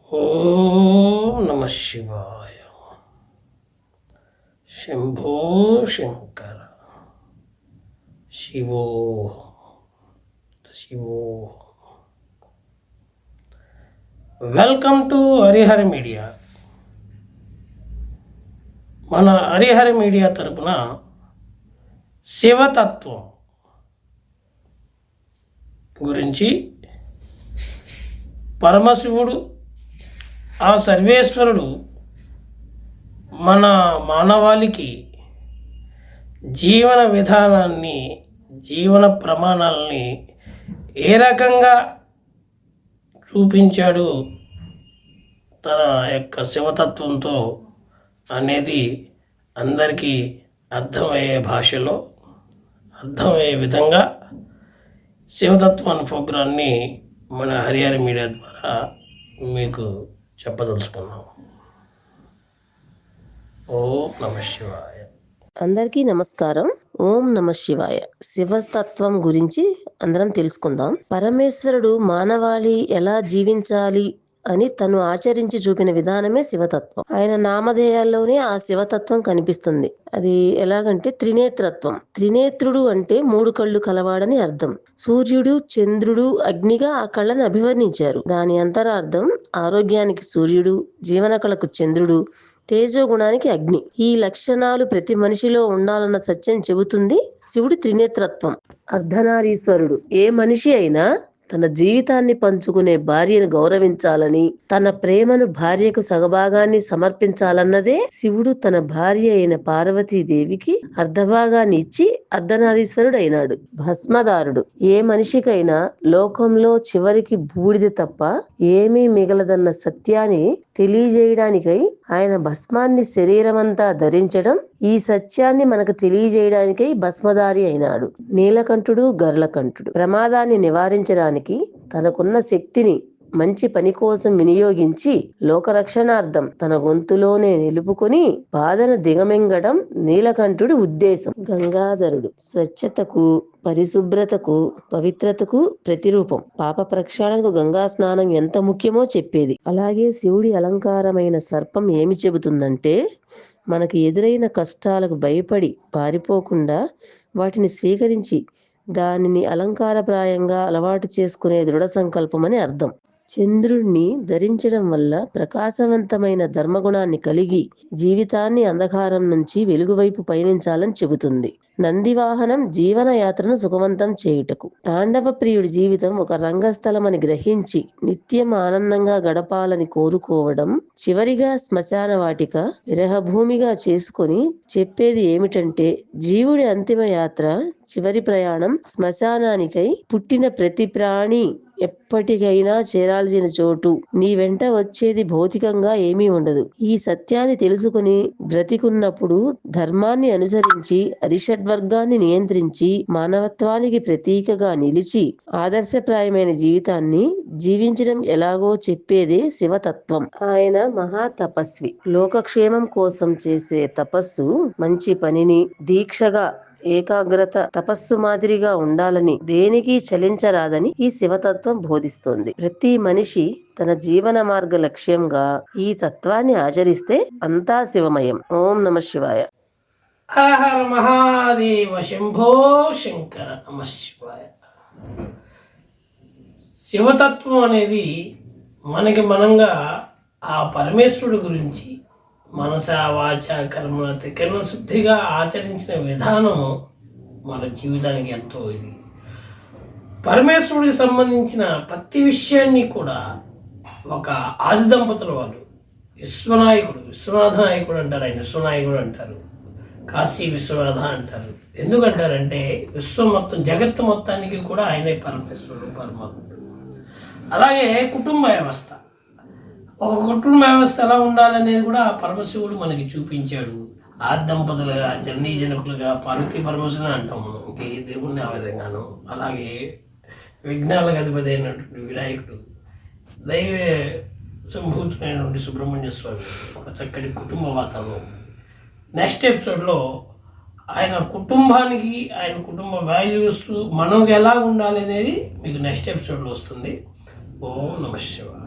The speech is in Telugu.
ఓం నమ శివాయ. శంభో శంకర. శివో శివో. Welcome to Harihara media. మన హరిహర మీడియా తరపున శివతత్వం గురించి పరమశివుడు, ఆ సర్వేశ్వరుడు మన మానవాళికి జీవన విధానాన్ని, జీవన ప్రమాణాలని ఏ రకంగా చూపించాడు తన యొక్క శివతత్వంతో అనేది అందరికీ అర్థమయ్యే భాషలో, అర్థమయ్యే విధంగా శివతత్వం ప్రోగ్రాన్ని మన హరిహర మీడియా ద్వారా మీకు చెప్పదలుచుకున్నాం. ఓం నమ శివాయ. అందరికీ నమస్కారం. ఓం నమ శివాయ. శివతత్వం గురించి అందరం తెలుసుకుందాం. పరమేశ్వరుడు మానవాళి ఎలా జీవించాలి అని తను ఆచరించి చూపిన విధానమే శివతత్వం. ఆయన నామధేయాల్లోనే ఆ శివతత్వం కనిపిస్తుంది. అది ఎలాగంటే త్రినేత్రత్వం. త్రినేత్రుడు అంటే 3 కళ్ళు కలవాడని అర్థం. సూర్యుడు, చంద్రుడు, అగ్నిగా ఆ కళ్ళని అభివర్ణించారు. దాని అంతరార్థం ఆరోగ్యానికి సూర్యుడు, జీవన కళకు చంద్రుడు, తేజోగుణానికి అగ్ని. ఈ లక్షణాలు ప్రతి మనిషిలో ఉండాలన్న సత్యం చెబుతుంది శివుడి త్రినేత్రత్వం. అర్ధనారీశ్వరుడు. ఏ మనిషి అయినా తన జీవితాన్ని పంచుకునే భార్యను గౌరవించాలని, తన ప్రేమను భార్యకు సగభాగాన్ని సమర్పించాలన్నదే శివుడు తన భార్య అయిన పార్వతీదేవికి అర్ధభాగాన్ని ఇచ్చి అర్ధనారీశ్వరుడు అయినాడు. భస్మదారుడు. ఏ మనిషికైనా లోకంలో చివరికి బూడిద తప్ప ఏమీ మిగలదన్న సత్యాన్ని తెలియజేయడానికై ఆయన భస్మాన్ని శరీరమంతా ధరించడం, ఈ సత్యాన్ని మనకు తెలియజేయడానికై భస్మధారి అయినాడు. నీలకంఠుడు, గరులకంఠుడు. ప్రమాదాన్ని నివారించడానికి తనకున్న శక్తిని మంచి పని కోసం వినియోగించి లోకరక్షణార్థం తన గొంతులోనే నిలుపుకొని బాధను దిగమింగడం నీలకంఠుడి ఉద్దేశం. గంగాధరుడు. స్వచ్ఛతకు, పరిశుభ్రతకు, పవిత్రతకు ప్రతిరూపం. పాప ప్రక్షాళనకు గంగా స్నానం ఎంత ముఖ్యమో చెప్పేది. అలాగే శివుడి అలంకారమైన సర్పం ఏమి చెబుతుందంటే, మనకి ఎదురైన కష్టాలకు భయపడి పారిపోకుండా వాటిని స్వీకరించి దానిని అలంకారప్రాయంగా అలవాటు చేసుకునే దృఢ సంకల్పమని అర్థం. చంద్రుణ్ణి ధరించడం వల్ల ప్రకాశవంతమైన ధర్మగుణాన్ని కలిగి జీవితాన్ని అంధకారం నుంచి వెలుగువైపు పయనించాలని చెబుతుంది. నందివాహనం జీవన యాత్రను సుఖవంతం చేయుటకు. తాండవ ప్రియుడి జీవితం ఒక రంగస్థలమని గ్రహించి నిత్యం ఆనందంగా గడపాలని కోరుకోవడం, చివరిగా శ్మశాన వాటిక విరహభూమిగా చేసుకొని చెప్పేది ఏమిటంటే, జీవుడి అంతిమ యాత్ర, చివరి ప్రయాణం శ్మశానానికై. పుట్టిన ప్రతి ప్రాణి ఎప్పటికైనా చేరాల్సిన చోటు. నీ వెంట వచ్చేది భౌతికంగా ఏమీ ఉండదు. ఈ సత్యాన్ని తెలుసుకుని బ్రతికున్నప్పుడు ధర్మాన్ని అనుసరించి అరిషడ్వర్గాన్ని నియంత్రించి మానవత్వానికి ప్రతీకగా నిలిచి ఆదర్శప్రాయమైన జీవితాన్ని జీవించడం ఎలాగో చెప్పేదే శివతత్వం. ఆయన మహా తపస్వి. లోకక్షేమం కోసం చేసే తపస్సు మంచి పనిని, దీక్షగా ఏకాగ్రత తపస్సు మాదిరిగా ఉండాలని, దేనికి చలించరాదని ఈ శివతత్వం బోధిస్తోంది. ప్రతి మనిషి తన జీవన మార్గ లక్ష్యంగా ఈ తత్వాన్ని ఆచరిస్తే అంతా శివమయం. ఓం నమ శివాయ. హర హర మహాదేవ. శంభో శంకర. నమ శివాయ. శివతత్వం అనేది మనకి మనంగా ఆ పరమేశ్వరుడు గురించి మనస, వాచ, కర్మల త్రికరణ శుద్ధిగా ఆచరించిన విధానం మన జీవితానికి ఎంతో ఇది. పరమేశ్వరుడికి సంబంధించిన ప్రతి విషయాన్ని కూడా ఒక ఆది దంపతుల వాళ్ళు, విశ్వనాథ నాయకుడు అంటారు, ఆయన విశ్వనాయకుడు అంటారు, కాశీ విశ్వనాథ అంటారు. ఎందుకంటారంటే విశ్వం మొత్తం, జగత్తు మొత్తానికి కూడా ఆయనే పరమేశ్వరుడు, పరమాత్ముడు. అలాగే కుటుంబ వ్యవస్థ, ఒక కుటుంబ వ్యవస్థ ఎలా ఉండాలనేది కూడా పరమశివుడు మనకి చూపించాడు. ఆ దంపతులుగా, జనకులుగా, పార్వతీ పరమశివుని అంటాం మనం, ఇంకే దేవుణ్ణి ఆ విధంగాను. అలాగే విఘ్నాలకు అధిపతి అయినటువంటి వినాయకుడు, దైవ సంభూతుడైనటువంటి సుబ్రహ్మణ్య స్వామి, ఒక చక్కటి కుటుంబ వాతావరణం. నెక్స్ట్ ఎపిసోడ్లో ఆయన కుటుంబానికి, ఆయన కుటుంబ వాల్యూస్ మనకు ఎలా ఉండాలి అనేది మీకు నెక్స్ట్ ఎపిసోడ్లో వస్తుంది. ఓం నమ శివాయ.